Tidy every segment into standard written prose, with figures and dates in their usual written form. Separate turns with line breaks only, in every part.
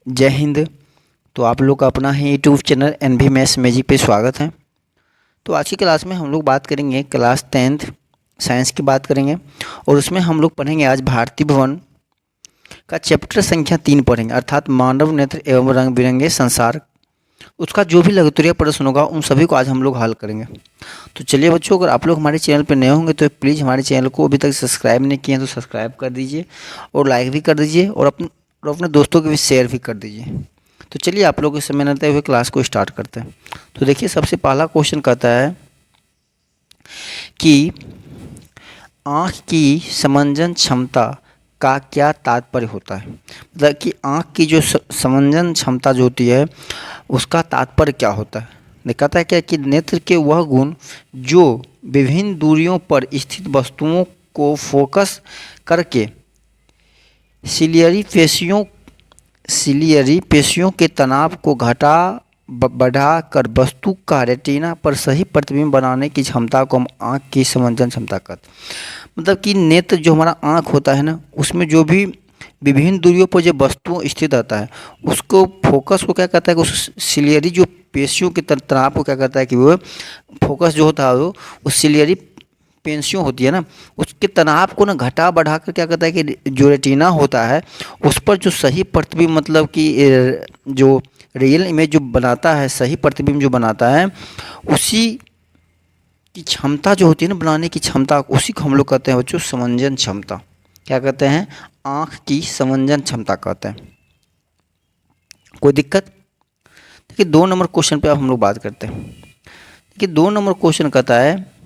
जय हिंद। तो आप लोग का अपना ही YouTube channel NV maths magic पे स्वागत है। तो आज की क्लास में हम लोग बात करेंगे क्लास 10th साइंस की बात करेंगे और उसमें हम लोग पढ़ेंगे आज भारतीय भवन का चैप्टर संख्या 3 पढ़ेंगे, अर्थात मानव नेत्र एवं रंग बिरंगे संसार। उसका जो भी लघुत्तरीय प्रश्न होगा उन सभी को आज हम लोग हल करेंगे। तो चलिए बच्चों, अगर आप लोग हमारे चैनल पर नए होंगे तो प्लीज़ हमारे चैनल को अभी तक सब्सक्राइब नहीं किए हैं तो सब्सक्राइब कर दीजिए और लाइक भी कर दीजिए और अपने दोस्तों के भी शेयर भी कर दीजिए। तो चलिए आप लोग इस समय लेते हुए क्लास को स्टार्ट करते हैं। तो देखिए, सबसे पहला क्वेश्चन कहता है कि आँख की समंजन क्षमता का क्या तात्पर्य होता है। मतलब कि आँख की जो समंजन क्षमता जो होती है उसका तात्पर्य क्या होता है। कहता है क्या कि नेत्र के वह गुण जो विभिन्न दूरियों पर स्थित वस्तुओं को फोकस करके सिलियरी पेशियों के तनाव को बढ़ा कर वस्तु का रेटिना पर सही प्रतिबिंब बनाने की क्षमता को हम आँख की समंजन क्षमता कहते हैं। मतलब कि नेत्र जो हमारा आँख होता है ना, उसमें जो भी विभिन्न दूरियों पर जो वस्तु स्थित रहता है उसको फोकस को क्या कहता है कि उस सिलियरी जो पेशियों के तनाव को क्या कहता है कि वो फोकस जो होता है वो उस सिलियरी पेशियों होती है ना, उसके तनाव को ना घटा बढ़ा कर क्या कहता है कि जो रेटिना होता है उस पर जो सही प्रतिबिंब, मतलब कि जो रियल इमेज जो बनाता है, सही प्रतिबिंब जो बनाता है, उसी की क्षमता जो होती है ना बनाने की क्षमता, उसी को हम लोग कहते हैं बच्चों समंजन क्षमता। क्या कहते हैं? आँख की समंजन क्षमता कहते हैं। कोई दिक्कत? देखिए 2 नंबर क्वेश्चन पे अब हम लोग बात करते हैं। देखिए 2 नंबर क्वेश्चन कहता है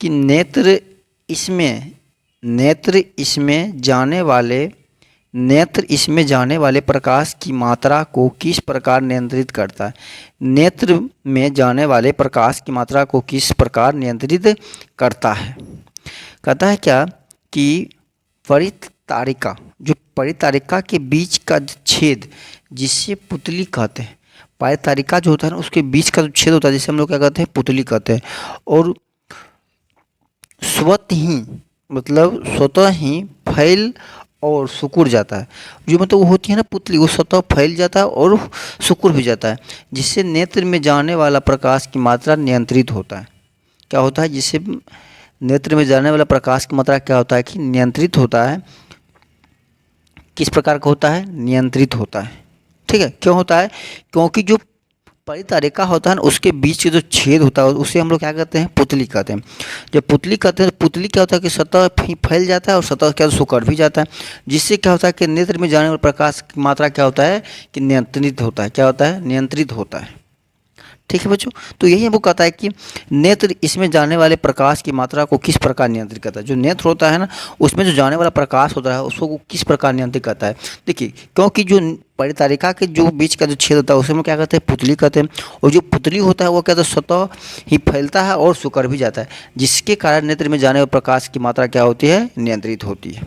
कि नेत्र इसमें जाने वाले प्रकाश की मात्रा को किस प्रकार नियंत्रित करता है। नेत्र में जाने वाले प्रकाश की मात्रा को किस प्रकार नियंत्रित करता है। कहता है क्या कि परितारिका के बीच का छेद जिसे पुतली कहते हैं। परितारिका जो होता है ना, उसके बीच का जो छेद होता है जिसे हम लोग क्या कहते हैं, पुतली कहते हैं। और स्वतः ही फैल और सिकुड़ जाता है। जो मतलब वो होती है ना पुतली, वो स्वतः फैल जाता है और सिकुड़ भी जाता है, जिससे नेत्र में जाने वाला प्रकाश की मात्रा नियंत्रित होता है। क्या होता है? जिससे नेत्र में जाने वाला प्रकाश की मात्रा क्या होता है कि नियंत्रित होता है। किस प्रकार का होता है? नियंत्रित होता है। ठीक है, क्यों होता है? क्योंकि जो परितारिका होता है ना, उसके बीच के जो छेद होता है उसे हम लोग क्या कहते हैं? पुतली कहते हैं। जब पुतली कहते हैं तो पुतली क्या होता है कि सतह फैल जाता है और सतह क्या सिकुड़ भी जाता है, जिससे क्या होता है कि नेत्र में जाने वाले प्रकाश की मात्रा क्या होता है कि नियंत्रित होता है। क्या होता है? नियंत्रित होता है। ठीक है बच्चों, तो यही वो कहता है कि नेत्र इसमें जाने वाले प्रकाश की मात्रा को किस प्रकार नियंत्रित करता है। जो नेत्र होता है ना, उसमें जो जाने वाला प्रकाश होता है उसको किस प्रकार नियंत्रित करता है। देखिए, क्योंकि जो परितारिका के जो बीच का जो छेद होता है उसे हम क्या कहते हैं? पुतली कहते हैं। और जो पुतली होता है वो क्या होता है? स्वतः ही फैलता है और सिकुड़ भी जाता है, जिसके कारण नेत्र में जाने वाले प्रकाश की मात्रा क्या होती है? नियंत्रित होती है।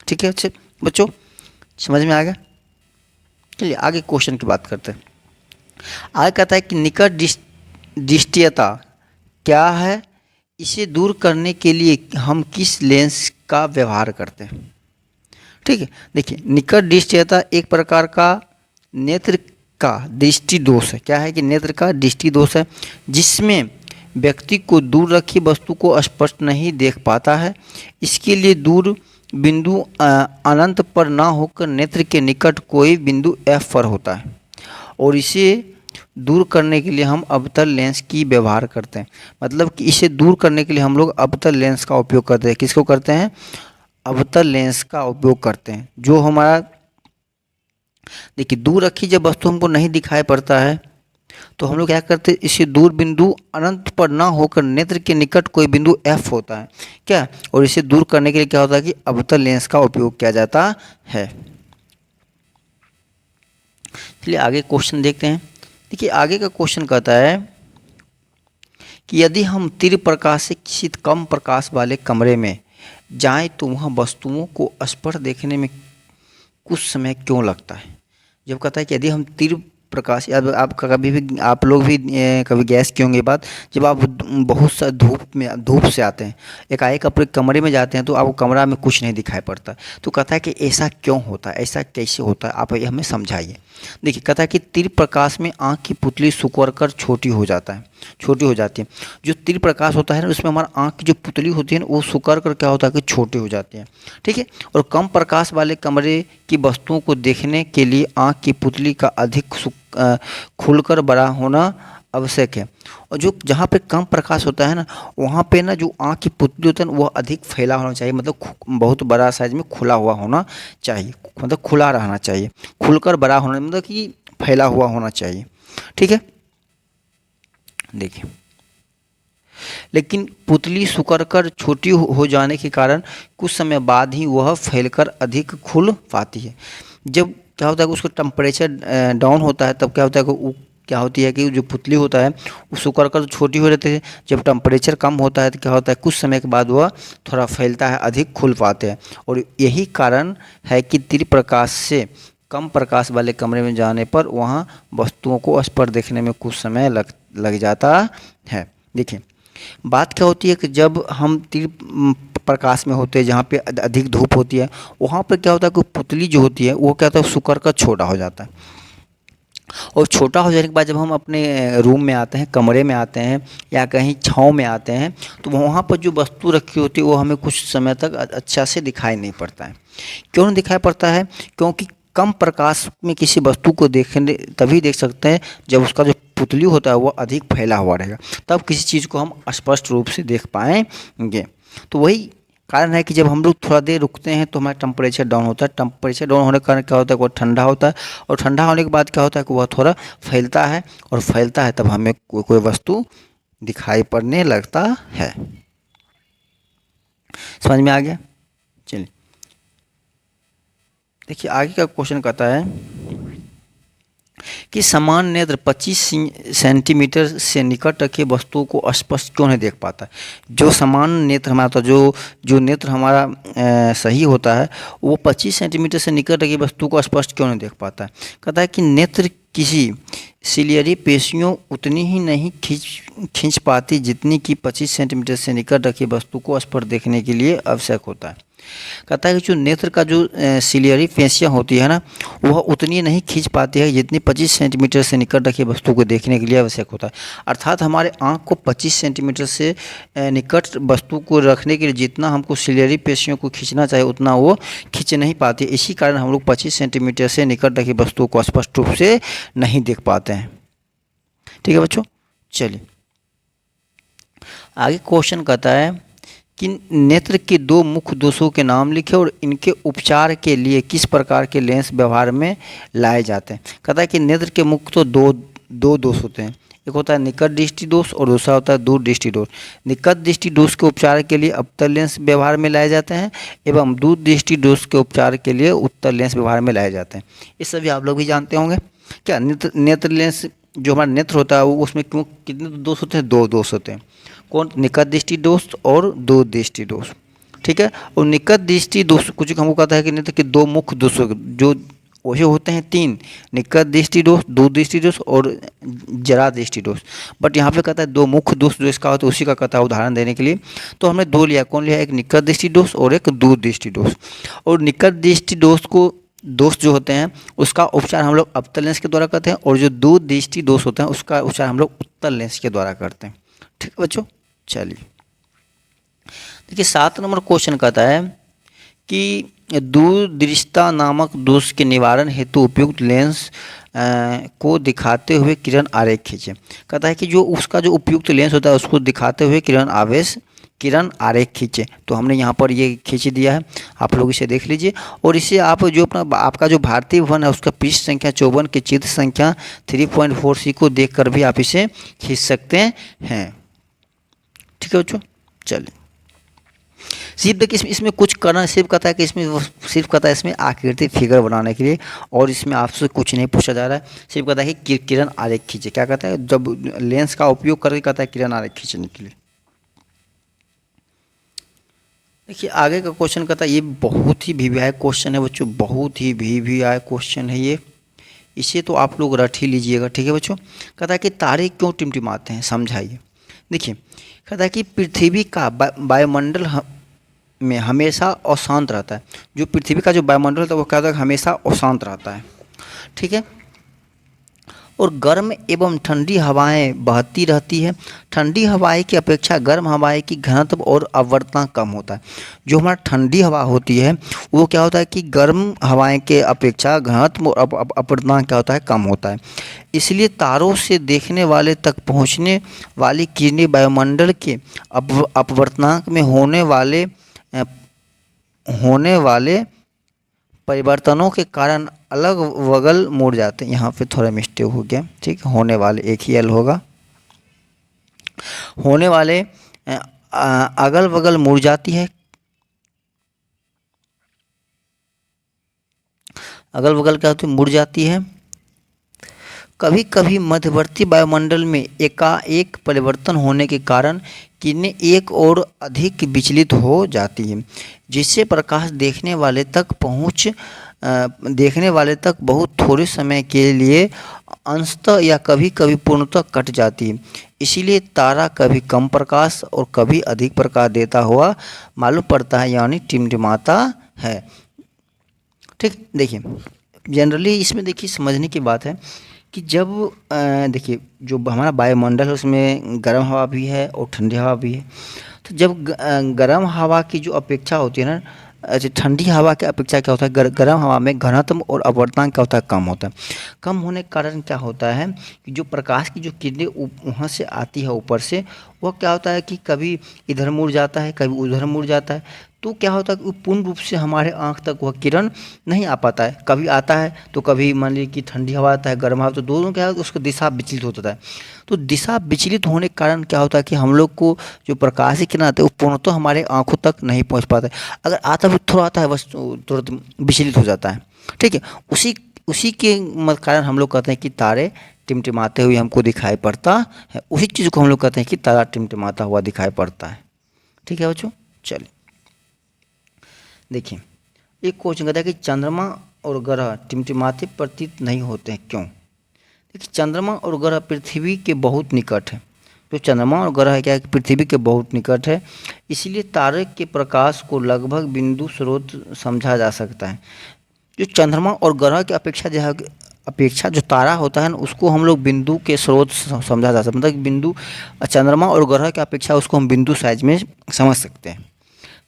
ठीक है अच्छे बच्चों, समझ में आ गया? चलिए आगे क्वेश्चन की बात करते हैं। आगे कहता है कि निकट दृष्टियता क्या है, इसे दूर करने के लिए हम किस लेंस का व्यवहार करते हैं। ठीक है, देखिए निकट दृष्टियता एक प्रकार का नेत्र का दृष्टि दोष है। क्या है कि नेत्र का दृष्टि दोष है, जिसमें व्यक्ति को दूर रखी वस्तु को स्पष्ट नहीं देख पाता है। इसके लिए दूर बिंदु अनंत पर ना होकर नेत्र के निकट कोई बिंदु F पर होता है, और इसे दूर करने के लिए हम अवतल लेंस की व्यवहार करते हैं। मतलब कि इसे दूर करने के लिए हम लोग अवतल लेंस का उपयोग करते हैं। किसको करते हैं? अवतल लेंस का उपयोग करते हैं। जो हमारा देखिए दूर रखी जब वस्तु हमको नहीं दिखाई पड़ता है तो हम लोग क्या करते हैं? इसे दूर बिंदु अनंत पर ना होकर नेत्र के निकट कोई बिंदु F होता है क्या, और इसे दूर करने के लिए क्या होता है कि अवतल लेंस का उपयोग किया जाता है। चलिए आगे क्वेश्चन देखते हैं। देखिए आगे का क्वेश्चन कहता है कि यदि हम तीव्र प्रकाश से किसी कम प्रकाश वाले कमरे में जाएं तो वहाँ वस्तुओं को स्पष्ट देखने में कुछ समय क्यों लगता है। जब कहता है कि यदि हम तीव्र प्रकाश, अब आप कभी भी, आप लोग भी कभी गैस किए होंगे ये बात, जब आप बहुत सा धूप से आते हैं, एकाएक अपने कमरे में जाते हैं तो आपको कमरा में कुछ नहीं दिखाई पड़ता। तो कहता है कि ऐसा क्यों होता है, ऐसा कैसे होता है, आप ये हमें समझाइए। देखिए कहता है कि तीव्र प्रकाश में आँख की पुतली सिकुड़ कर छोटी हो जाता है, छोटी हो जाती है। जो तीव्र प्रकाश होता है ना, उसमें हमारा आँख की जो पुतली होती है ना, वो सिकुड़ कर क्या होता है कि छोटी हो जाती है, ठीक है। और कम प्रकाश वाले कमरे की वस्तुओं को देखने के लिए आँख की पुतली का अधिक खुलकर बड़ा होना आवश्यक है। और जो जहाँ पे कम प्रकाश होता है ना, वहाँ पे ना जो आँख की पुतली होता है ना, वह अधिक फैला होना चाहिए, मतलब बहुत बड़ा साइज में खुला हुआ होना चाहिए, मतलब खुला रहना चाहिए। खुलकर बड़ा होना मतलब कि फैला हुआ होना चाहिए, ठीक है। देखिए, लेकिन पुतली सिकुड़ कर छोटी हो जाने के कारण कुछ समय बाद ही वह फैलकर अधिक खुल पाती है। जब क्या होता है कि उसका टेम्परेचर डाउन होता है, तब क्या होता है कि वो क्या होती है कि जो पुतली होता है वो सिकुड़ कर छोटी हो जाती है। जब टेम्परेचर कम होता है तो क्या होता है, कुछ समय के बाद वह थोड़ा फैलता है, अधिक खुल पाते हैं। और यही कारण है कि तीव्र प्रकाश से कम प्रकाश वाले कमरे में जाने पर वहाँ वस्तुओं को स्पष्ट देखने में कुछ समय लग जाता है। देखिए, बात क्या होती है कि जब हम तीव्र प्रकाश में होते हैं, जहाँ पे अधिक धूप होती है, वहाँ पर क्या होता है कि पुतली जो होती है वो क्या होता है, सिकुड़ कर छोटा हो जाता है। और छोटा हो जाने के बाद जब हम अपने रूम में आते हैं, कमरे में आते हैं या कहीं छाँव में आते हैं, तो वहाँ पर जो वस्तु रखी होती है वो हमें कुछ समय तक अच्छा से दिखाई नहीं पड़ता है। क्यों नहीं दिखाई पड़ता है? क्योंकि कम प्रकाश में किसी वस्तु को देखने तभी देख सकते हैं जब उसका जो पुतली होता है वो अधिक फैला हुआ रहेगा, तब किसी चीज़ को हम स्पष्ट रूप से देख पाएंगे। तो वही कारण है कि जब हम लोग थोड़ा देर रुकते हैं तो हमारा टेम्परेचर डाउन होता है। टेम्परेचर डाउन होने के कारण क्या होता है कि वो ठंडा होता है, और ठंडा होने के बाद क्या होता है कि वह थोड़ा फैलता है, और फैलता है तब हमें कोई वस्तु दिखाई पड़ने लगता है। समझ में आ गया? चलिए, देखिए आगे का क्वेश्चन कहता है कि समान नेत्र 25 सेंटीमीटर से निकट रखे वस्तुओं को स्पष्ट क्यों नहीं देख पाता। जो समान नेत्र हमारा होता है, जो नेत्र हमारा सही होता है, वो 25 सेंटीमीटर से निकट रखी वस्तु को स्पष्ट क्यों नहीं देख पाता है। कहता है कि नेत्र किसी सिलियरी पेशियों उतनी ही नहीं खींच पाती जितनी कि 25 सेंटीमीटर से निकट रखी वस्तु को स्पष्ट देखने के लिए आवश्यक होता है। कहता है कि जो नेत्र का जो सिलियरी पेशियाँ होती है ना, वह उतनी नहीं खींच पाती है जितनी 25 सेंटीमीटर से निकट रखी वस्तु को देखने के लिए आवश्यक होता है। अर्थात हमारे आँख को 25 सेंटीमीटर से निकट वस्तु को रखने के लिए जितना हमको सिलियरी पेशियों को खींचना चाहिए उतना वो खींच नहीं पाती। इसी कारण हम लोग 25 सेंटीमीटर से निकट रखी वस्तुओं को स्पष्ट रूप से नहीं देख पाते हैं। ठीक है बच्चों, चलिए आगे क्वेश्चन कहता है कि नेत्र के दो मुख्य दोषों के नाम लिखे और इनके उपचार के लिए किस प्रकार के लेंस व्यवहार में लाए जाते हैं। कहता है कि नेत्र के मुख्य तो दो दोष होते हैं, एक होता है निकट दृष्टि दोष और दूसरा होता है दूर दृष्टि दोष। निकट दृष्टि दोष के उपचार के लिए अवतल लेंस व्यवहार में लाए जाते हैं एवं दूर दृष्टि दोष के उपचार के लिए उत्तल लेंस व्यवहार में लाए जाते हैं। ये सभी आप लोग भी जानते होंगे। क्या नेत्र लेंस जो हमारा नेत्र होता है वो उसमें क्यों कितने दोष होते हैं? दो दोष होते हैं। कौन? निकट दृष्टि दोष और दूर दृष्टि दोष। ठीक है। और निकट दृष्टि दोष कुछ हमको कहता है कि नेत्र के दो मुख्य दोष जो वही होते हैं तीन: निकट दृष्टि दोष, दूर दृष्टि दोष और जरा दृष्टि दोष। बट यहाँ पे कहता है दो मुख्य दोष जो इसका होता है उसी का कहता है उदाहरण देने के लिए। तो हमने दो लिया, कौन लिया? एक निकट दृष्टि दोष और एक दूर दृष्टि दोष। और निकट दृष्टि दोष जो होते हैं उसका उपचार हम लोग अवतल लेंस के द्वारा करते हैं, और जो दूर दृष्टि दोष होते हैं उसका उपचार हम लोग उत्तल लेंस के द्वारा करते हैं। ठीक है बच्चों, चलिए देखिए 7 नंबर क्वेश्चन कहता है कि दूरदृष्टता नामक दोष के निवारण हेतु उपयुक्त लेंस को दिखाते हुए किरण आरेख खींचे। कहता है कि जो उसका जो उपयुक्त लेंस होता है उसको दिखाते हुए किरण आरेख खींचे। तो हमने यहाँ पर ये खींच दिया है, आप लोग इसे देख लीजिए। और इसे आप जो आपका जो भारतीय भवन है उसका पृष्ठ संख्या 54 के चित्र संख्या 3.4C को देखकर भी आप इसे खींच सकते हैं। ठीक है बच्चों, चलिए सिर्फ देखिए इसमें कुछ करना, सिर्फ कहता है कि सिर्फ कहता है इसमें आकृति फिगर बनाने के लिए, और इसमें आपसे कुछ नहीं पूछा जा रहा है। सिर्फ कहता है कि किरण आरेख खींचे। क्या कहता है? जब लेंस का उपयोग करके कहता है किरण आरेख खींचने के लिए। देखिए आगे का क्वेश्चन कहता है, ये बहुत ही वीवीआई क्वेश्चन है बच्चों, बहुत ही वीवीआई क्वेश्चन है ये। इसे तो आप लोग रट ही लीजिएगा, ठीक है बच्चों। कहता है कि तारे क्यों टिमटिमाते हैं, समझाइए। देखिए, कहता है कि पृथ्वी का वायुमंडल में हमेशा अशांत रहता है। जो पृथ्वी का जो वायुमंडल होता है वो क्या होता है, हमेशा अशांत रहता है, ठीक है। और गर्म एवं ठंडी हवाएं बहती रहती है। ठंडी हवाएं की अपेक्षा गर्म हवाएं की घनत्व और आवर्तन कम होता है। जो हमारा ठंडी हवा होती है वो क्या होता है कि गर्म हवाएं के अपेक्षा घनत्व और आवर्तन क्या होता है, कम होता है। इसलिए तारों से देखने वाले तक पहुंचने वाली किरणें वायुमंडल के अपवर्तनांक में होने वाले परिवर्तनों के कारण अलग वगल मुड़ जाते हैं। यहाँ पे थोड़ा मिस्टेक हो गया, ठीक है। होने वाले एक ही एल होगा, होने वाले अगल बगल मुड़ जाती है, अगल बगल क्या होती है, मुड़ जाती है। कभी कभी मध्यवर्ती वायुमंडल में एकाएक परिवर्तन होने के कारण किरणें एक और अधिक विचलित हो जाती हैं, जिससे प्रकाश देखने वाले तक बहुत थोड़े समय के लिए अंशतः या कभी कभी पूर्णतः कट जाती है। इसीलिए तारा कभी कम प्रकाश और कभी अधिक प्रकाश देता हुआ मालूम पड़ता है, यानी टिमटिमाता है, ठीक। देखिए, जनरली इसमें देखिए समझने की बात है कि जब देखिए जो हमारा वायुमंडल है उसमें गर्म हवा भी है और ठंडी हवा भी है। तो जब गर्म हवा की जो अपेक्षा होती है ना, अच्छा, ठंडी हवा की अपेक्षा क्या होता है, गर्म हवा में घनत्व और आवर्तन क्या होता है, कम होता है। कम होने के कारण क्या होता है कि जो प्रकाश की जो किरणें वहाँ से आती है ऊपर से, वह क्या होता है कि कभी इधर मुड़ जाता है, कभी उधर मुड़ जाता है। तो क्या होता है कि पूर्ण रूप से हमारे आँख तक वह किरण नहीं आ पाता है। कभी आता है तो कभी मान लीजिए कि ठंडी हवा आता है, गर्म हवा, तो दोनों क्या है उसका दिशा विचलित होता है। तो दिशा विचलित होने के कारण क्या होता है कि हम लोग को जो प्रकाश की किरण आते हैं वो पूर्णतः हमारे आँखों तक नहीं पहुँच पाता है। अगर आता भी थोड़ा आता है बस तुरंत विचलित हो जाता है, ठीक है। उसी के कारण हम लोग कहते हैं कि तारे टिमटिमाते हुए हमको दिखाई पड़ता है। उसी चीज़ को हम लोग कहते हैं कि तारा टिमटिमाता हुआ दिखाई पड़ता है, ठीक है बच्चों। चलिए देखिए, एक क्वेश्चन कहता है कि चंद्रमा और ग्रह टिमटिमाते प्रतीत नहीं होते हैं, क्यों। देखिए, चंद्रमा और ग्रह पृथ्वी के बहुत निकट है। जो चंद्रमा और ग्रह है क्या है, पृथ्वी के बहुत निकट है, इसलिए तारे के प्रकाश को लगभग बिंदु स्रोत समझा जा सकता है। जो चंद्रमा और ग्रह की अपेक्षा जो तारा होता है ना, उसको हम लोग बिंदु के स्रोत समझा जा सकता है। मतलब बिंदु, चंद्रमा और ग्रह की अपेक्षा उसको हम बिंदु साइज में समझ सकते हैं।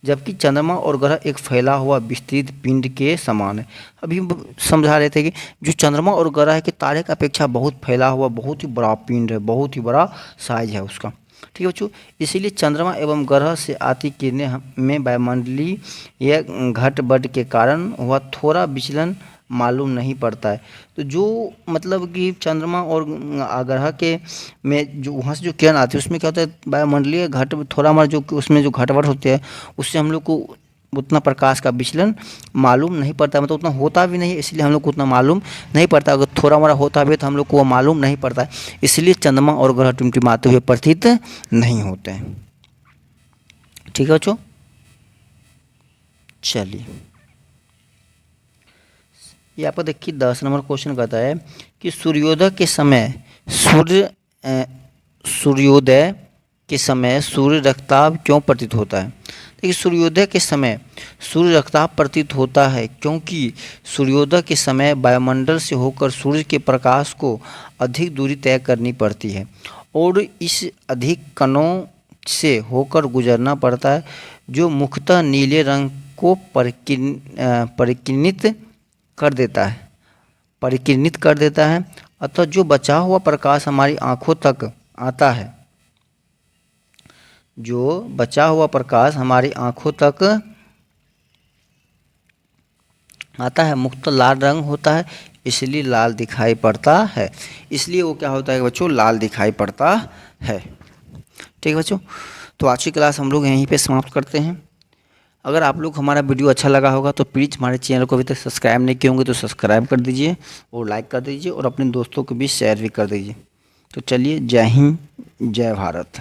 जबकि चंद्रमा और ग्रह एक फैला हुआ विस्तृत पिंड के समान है। अभी हम समझा रहे थे कि जो चंद्रमा और ग्रह के तारे की अपेक्षा बहुत फैला हुआ बहुत ही बड़ा पिंड है, बहुत ही बड़ा साइज है उसका, ठीक है बच्चों। इसीलिए चंद्रमा एवं ग्रह से आती किरणें में वायुमंडलीय या घटबढ़ के कारण वह थोड़ा विचलन मालूम नहीं पड़ता है। तो जो मतलब कि चंद्रमा और ग्रह के में जो वहाँ से जो किरण आती है उसमें क्या होता है, वायुमंडलीय घट थोड़ा हमारा जो उसमें जो घटबढ़ होती है उससे हम लोग को उतना प्रकाश का विचलन मालूम नहीं पड़ता, मतलब उतना होता भी नहीं है, इसलिए हम लोग को उतना मालूम नहीं पड़ता। अगर थोड़ा हमारा होता भी तो हम लोग को वो मालूम नहीं पड़ता है, इसलिए चंद्रमा और ग्रह टिमटिमाते हुए प्रतीत नहीं होते हैं, ठीक है बच्चों। चलिए, ये आपको देखिए 10 नंबर क्वेश्चन कहता है कि सूर्योदय के समय सूर्य रक्ताभ क्यों प्रतीत होता है। देखिए, सूर्योदय के समय सूर्य रक्ताभ प्रतीत होता है क्योंकि सूर्योदय के समय वायुमंडल से होकर सूर्य के प्रकाश को अधिक दूरी तय करनी पड़ती है और इस अधिक कणों से होकर गुजरना पड़ता है, जो मुख्यतः नीले रंग को परिकिरणित कर देता है। अतः जो बचा हुआ प्रकाश हमारी आँखों तक आता है, मुख्यतः लाल रंग होता है, इसलिए लाल दिखाई पड़ता है। इसलिए वो क्या होता है बच्चों, लाल दिखाई पड़ता है, ठीक है बच्चों। तो आज की क्लास हम लोग यहीं पे समाप्त करते हैं। अगर आप लोग हमारा वीडियो अच्छा लगा होगा तो प्लीज़ हमारे चैनल को अभी तक सब्सक्राइब नहीं किए होंगे तो सब्सक्राइब कर दीजिए और लाइक कर दीजिए और अपने दोस्तों को भी शेयर भी कर दीजिए। तो चलिए, जय हिंद, जय भारत।